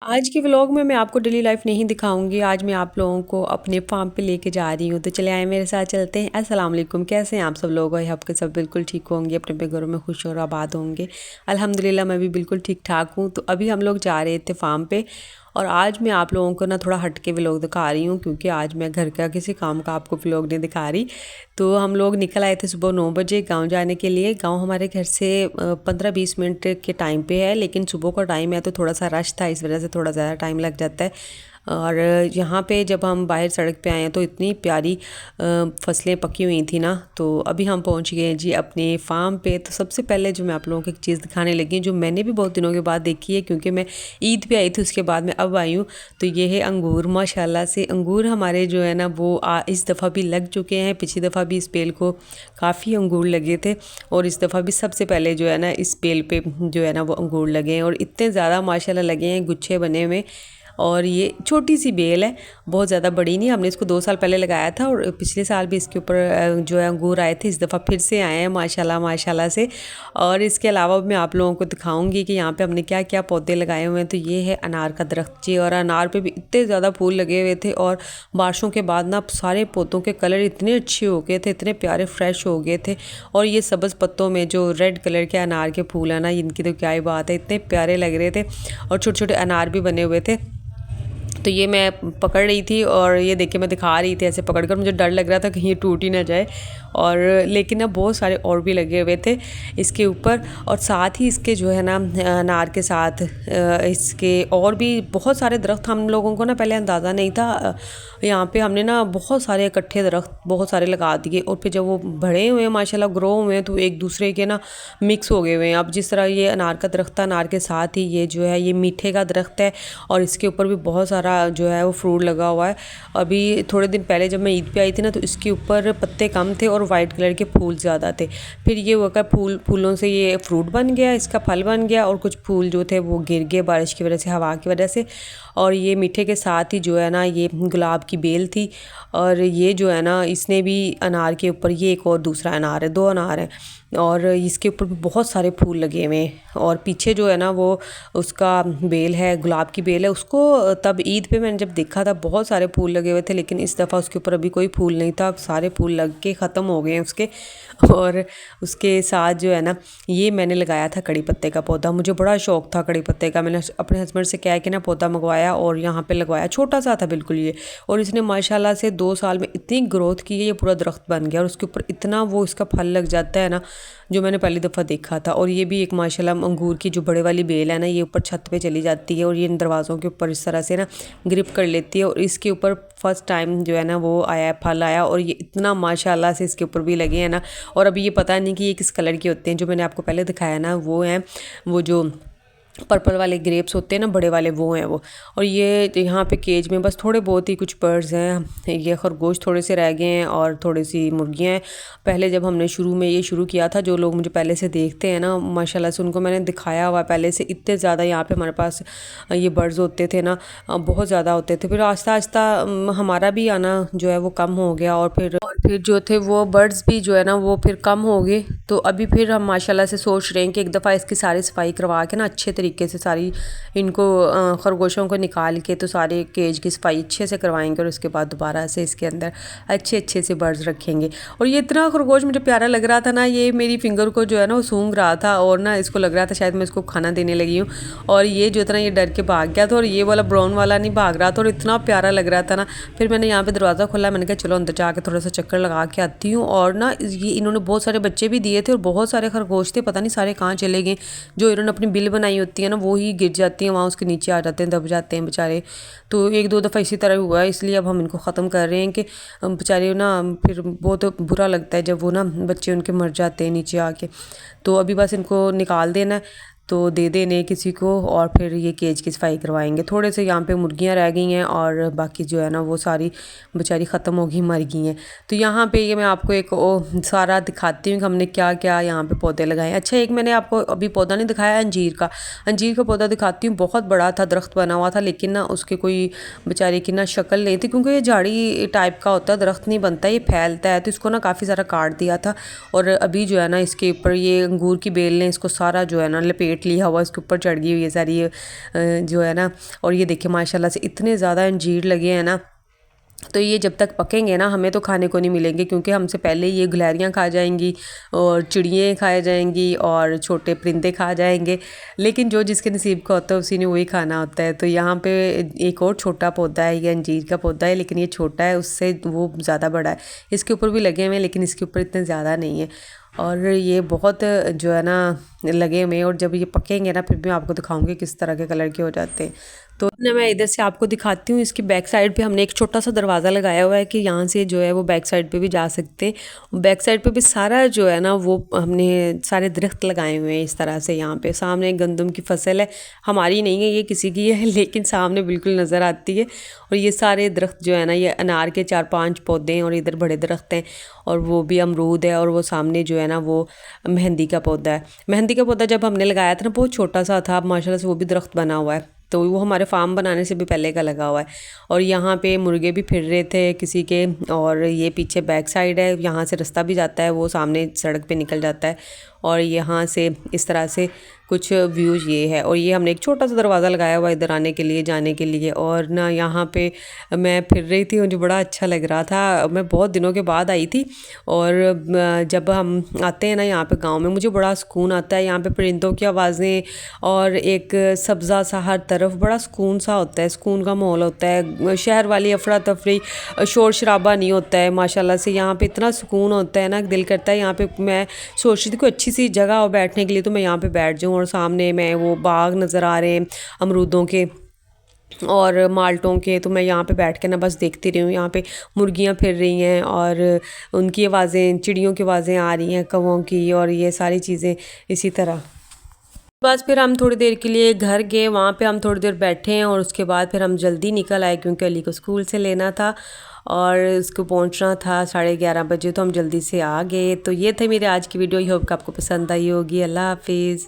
आज के व्लॉग में मैं आपको डेली लाइफ नहीं दिखाऊंगी। आज मैं आप लोगों को अपने फार्म पे लेके जा रही हूँ, तो चले आए मेरे साथ चलते हैं। अस्सलाम वालेकुम, कैसे हैं आप सब लोग? और आपके सब बिल्कुल ठीक होंगे, अपने अपने घरों में खुश और आबाद होंगे। अल्हम्दुलिल्लाह मैं भी बिल्कुल ठीक ठाक हूँ। तो अभी हम लोग जा रहे थे फार्म पे, और आज मैं आप लोगों को ना थोड़ा हट के व्लॉग दिखा रही हूँ, क्योंकि आज मैं घर का किसी काम का आपको व्लॉग नहीं दिखा रही। तो हम लोग निकल आए थे सुबह 9 बजे गांव जाने के लिए। गांव हमारे घर से 15-20 मिनट के टाइम पे है, लेकिन सुबह का टाइम है तो थोड़ा सा रश था, इस वजह से थोड़ा ज़्यादा टाइम लग जाता है। और यहाँ पे जब हम बाहर सड़क पे आए हैं तो इतनी प्यारी फसलें पकी हुई थी ना। तो अभी हम पहुँच गए हैं जी अपने फार्म पे। तो सबसे पहले जो मैं आप लोगों को एक चीज़ दिखाने लगी हूँ, जो मैंने भी बहुत दिनों के बाद देखी है, क्योंकि मैं ईद पे आई थी, उसके बाद मैं अब आई हूँ। तो ये है अंगूर। माशाल्लाह से अंगूर हमारे जो है ना वो इस दफ़ा भी लग चुके हैं। पिछली दफ़ा भी इस पेल को काफ़ी अंगूर लगे थे, और इस दफ़ा भी सबसे पहले जो है ना इस पेल पे जो है ना वो अंगूर लगे हैं, और इतने ज़्यादा माशाल्लाह लगे हैं, गुच्छे बने हुए। और ये छोटी सी बेल है, बहुत ज़्यादा बड़ी नहीं। हमने इसको 2 साल पहले लगाया था, और पिछले साल भी इसके ऊपर जो है अंगूर आए थे। इस दफ़ा फिर से आए हैं माशाल्लाह माशाल्लाह से। और इसके अलावा मैं आप लोगों को दिखाऊंगी कि यहाँ पे हमने क्या क्या पौधे लगाए हुए हैं। तो ये है अनार का दरख्त जी, और अनार पे भी इतने ज़्यादा फूल लगे हुए थे, और बारिशों के बाद ना सारे पौधों के कलर इतने अच्छे हो गए थे, इतने प्यारे फ्रेश हो गए थे। और ये सब्ज़ पत्तों में जो रेड कलर के अनार के फूल हैं ना, इनकी तो क्या ही बात है, इतने प्यारे लग रहे थे। और छोटे छोटे अनार भी बने हुए थे। तो ये मैं पकड़ रही थी, और ये देखिए मैं दिखा रही थी ऐसे पकड़ कर। मुझे डर लग रहा था कहीं ये टूट ही ना जाए। और लेकिन ना बहुत सारे और भी लगे हुए थे इसके ऊपर। और साथ ही इसके जो है ना अनार के साथ इसके और भी बहुत सारे दरख्त हम लोगों को ना पहले अंदाज़ा नहीं था। यहाँ पे हमने ना बहुत सारे इकट्ठे दरख्त बहुत सारे लगा दिए, और फिर जब वो बड़े हुए हैं माशाल्लाह, ग्रो हुए हैं, तो एक दूसरे के ना मिक्स हो गए हुए हैं। अब जिस तरह ये अनार का दरख्त था, अनार के साथ ही ये जो है ये मीठे का दरख्त है, और इसके ऊपर भी बहुत सारा जो है वो फ्रूट लगा हुआ है। अभी थोड़े दिन पहले जब मैं ईद पे आई थी ना, तो इसके ऊपर पत्ते कम थे और वाइट कलर के फूल ज़्यादा थे। फिर ये हुआ कि फूलों से ये फ्रूट बन गया, इसका फल बन गया, और कुछ फूल जो थे वो गिर गए बारिश की वजह से, हवा की वजह से। और ये मीठे के साथ ही जो है ना ये गुलाब की बेल थी, और ये जो है ना इसने भी अनार के ऊपर, ये एक और दूसरा अनार है, 2 अनार हैं, और इसके ऊपर भी बहुत सारे फूल लगे हुए हैं। और पीछे जो है ना वो उसका बेल है, गुलाब की बेल है, उसको तब ईद पे मैंने जब देखा था बहुत सारे फूल लगे हुए थे, लेकिन इस दफ़ा उसके ऊपर अभी कोई फूल नहीं था, सारे फूल लग के ख़त्म हो गए हैं उसके। और उसके साथ जो है ना ये मैंने लगाया था कड़ी पत्ते का पौधा। मुझे बड़ा शौक़ था कड़ी पत्ते का। मैंने अपने हस्बैंड से कह के ना पौधा मंगवाया, और यहाँ पे लगवाया, छोटा सा था बिल्कुल ये। और इसने माशाल्लाह से 2 साल में इतनी ग्रोथ की है, ये पूरा दरख्त बन गया, और उसके ऊपर इतना वो इसका फल लग जाता है ना, जो मैंने पहली दफ़ा देखा था। और ये भी एक माशाल्लाह अंगूर की जो बड़े वाली बेल है ना, ये ऊपर छत पे चली जाती है, और ये इन दरवाज़ों के ऊपर इस तरह से ना ग्रिप कर लेती है। और इसके ऊपर फर्स्ट टाइम जो है ना वो आया, फल आया, और ये इतना माशाल्लाह से इसके ऊपर भी लगे हैं ना। और अभी ये पता नहीं कि ये किस कलर के होते हैं। जो मैंने आपको पहले दिखाया ना वो हैं, वो जो पर्पल वाले ग्रेप्स होते हैं ना, बड़े वाले, वो हैं वो। और ये यहाँ पे केज में बस थोड़े बहुत ही कुछ बर्ड्स हैं। ये खरगोश थोड़े से रह गए हैं, और थोड़ी सी मुर्गियाँ हैं। पहले जब हमने शुरू में ये शुरू किया था, जो लोग मुझे पहले से देखते हैं ना माशाल्लाह से, उनको मैंने दिखाया हुआ पहले से। इतने ज़्यादा यहाँ पे हमारे पास ये बर्ड्स होते थे ना, बहुत ज़्यादा होते थे। फिर आहिस्ता आहिस्ता हमारा भी आना जो है वो कम हो गया, और फिर जो थे वो बर्ड्स भी जो है ना वो फिर कम हो गए। तो अभी फिर हम माशाल्लाह से सोच रहे हैं कि एक दफ़ा इसकी सारी सफाई करवा के ना अच्छे तरीके से सारी इनको खरगोशों को निकाल के, तो सारे केज की सफाई अच्छे से करवाएंगे, और उसके बाद दोबारा से इसके अंदर अच्छे अच्छे से बर्ड्स रखेंगे। और ये इतना खरगोश मुझे प्यारा लग रहा था ना, ये मेरी फिंगर को जो है ना वो सूंघ रहा था, और ना इसको लग रहा था शायद मैं इसको खाना देने लगी हूँ। और ये जो इतना ये डर के भाग गया था, और ये वाला ब्राउन वाला नहीं भाग रहा था, और इतना प्यारा लग रहा था ना। फिर मैंने यहाँ पे दरवाज़ा खोला, मैंने कहा चलो अंदर जाके थोड़ा सा चक्कर लगा के आती हूँ। और ना ये इन्होंने बहुत सारे बच्चे भी दिए थे, और बहुत सारे खरगोश थे, पता नहीं सारे कहाँ चले गए। जो इन्होंने अपनी बिल बनाई होती है ना, वो ही गिर जाती हैं वहाँ, उसके नीचे आ जाते हैं, दब जाते हैं बेचारे। तो 1-2 दफ़ा इसी तरह हुआ है, इसलिए अब हम इनको ख़त्म कर रहे हैं कि बेचारे ना फिर बहुत बुरा लगता है जब वो ना बच्चे उनके मर जाते हैं नीचे आके। तो अभी बस इनको निकाल देना है, तो दे देने किसी को, और फिर ये केज की सफाई करवाएंगे। थोड़े से यहाँ पे मुर्गियाँ रह गई हैं, और बाकी जो है ना वो सारी बेचारी ख़त्म हो गई, मर गई हैं। तो यहाँ पे ये मैं आपको एक सारा दिखाती हूँ कि हमने क्या क्या यहाँ पे पौधे लगाए। अच्छा, एक मैंने आपको अभी पौधा नहीं दिखाया, अंजीर का पौधा दिखाती हूँ। बहुत बड़ा था, दरख्त बना हुआ था, लेकिन ना उसके कोई बेचारे की ना शक्ल नहीं थी, क्योंकि ये झाड़ी टाइप का होता है, दरख्त नहीं बनता, ये फैलता है। तो इसको ना काफ़ी सारा काट दिया था, और अभी जो है ना इसके ऊपर ये अंगूर की बेल ने इसको सारा जो है ना लपेट गेट लिया हुआ उसके ऊपर चढ़ गई हुई है सारी जो है ना। और ये देखिए माशाल्लाह से इतने ज़्यादा अंजीर लगे हैं ना, तो ये जब तक पकेंगे ना हमें तो खाने को नहीं मिलेंगे, क्योंकि हमसे पहले ये गुलहरियाँ खा जाएंगी और चिड़ियाँ खा जाएंगी और छोटे परिंदे खा जाएंगे। लेकिन जो जिसके नसीब का होता है उसी ने वही खाना होता है। तो यहाँ पे एक और छोटा पौधा है, ये अंजीर का पौधा है, लेकिन ये छोटा है, उससे वो ज़्यादा बड़ा है। इसके ऊपर भी लगे हुए हैं लेकिन इसके ऊपर इतने ज़्यादा नहीं है। और ये बहुत जो है ना लगे हुए हैं, और जब ये पकेंगे ना फिर मैं आपको दिखाऊंगी किस तरह के कलर के हो जाते हैं। तो ना मैं इधर से आपको दिखाती हूँ, इसकी बैक साइड पे हमने एक छोटा सा दरवाज़ा लगाया हुआ है कि यहाँ से जो है वो बैक साइड पे भी जा सकते हैं। बैक साइड पे भी सारा जो है ना वो हमने सारे दरख्त लगाए हुए हैं इस तरह से। यहाँ पे सामने गंदम की फसल है, हमारी नहीं है ये किसी की है, लेकिन सामने बिल्कुल नज़र आती है। और ये सारे दरख्त जो है ना ये अनार के 4-5 पौधे हैं, और इधर बड़े दरख्त हैं, और वो भी अमरूद है, और वो सामने जो है ना वो मेहंदी का पौधा है। मेहंदी का पौधा जब हमने लगाया था ना बहुत छोटा सा था, अब माशाल्लाह से वो भी दरख्त बना हुआ है, तो वो हमारे फार्म बनाने से भी पहले का लगा हुआ है। और यहाँ पे मुर्गे भी फिर रहे थे किसी के, और ये पीछे बैक साइड है, यहाँ से रास्ता भी जाता है, वो सामने सड़क पे निकल जाता है। और यहाँ से इस तरह से कुछ व्यूज़ ये है। और ये हमने एक छोटा सा दरवाज़ा लगाया हुआ इधर आने के लिए, जाने के लिए। और ना यहाँ पे मैं फिर रही थी, मुझे बड़ा अच्छा लग रहा था, मैं बहुत दिनों के बाद आई थी। और जब हम आते हैं ना यहाँ पे गांव में, मुझे बड़ा सुकून आता है। यहाँ पे परिंदों की आवाज़ें और एक सब्ज़ा सा हर तरफ, बड़ा सुकून सा होता है, सुकून का माहौल होता है। शहर वाली अफरा तफरी शोर शराबा नहीं होता है माशाल्लाह से। यहाँ पे इतना सुकून होता है ना, दिल करता है यहाँ पे, मैं सोच रही थी कोई अच्छी सी जगह हो बैठने के लिए तो मैं यहाँ पे बैठ जाऊँ। और सामने मैं वो बाग नज़र आ रहे हैं अमरूदों के और माल्टों के, तो मैं यहाँ पे बैठ के ना बस देखती रही हूँ। यहाँ पे मुर्गियाँ फिर रही हैं और उनकी आवाज़ें, चिड़ियों की आवाज़ें आ रही हैं, कौवों की, और ये सारी चीज़ें इसी तरह। बस फिर हम थोड़ी देर के लिए घर गए, वहाँ पे हम थोड़ी देर बैठे हैं, और उसके बाद फिर हम जल्दी निकल आए क्योंकि अली को स्कूल से लेना था और इसको पहुँचना था 11:30 बजे, तो हम जल्दी से आ गए। तो ये थे मेरे आज की वीडियो, आई होप कि आपको पसंद आई होगी। अल्लाह हाफिज़।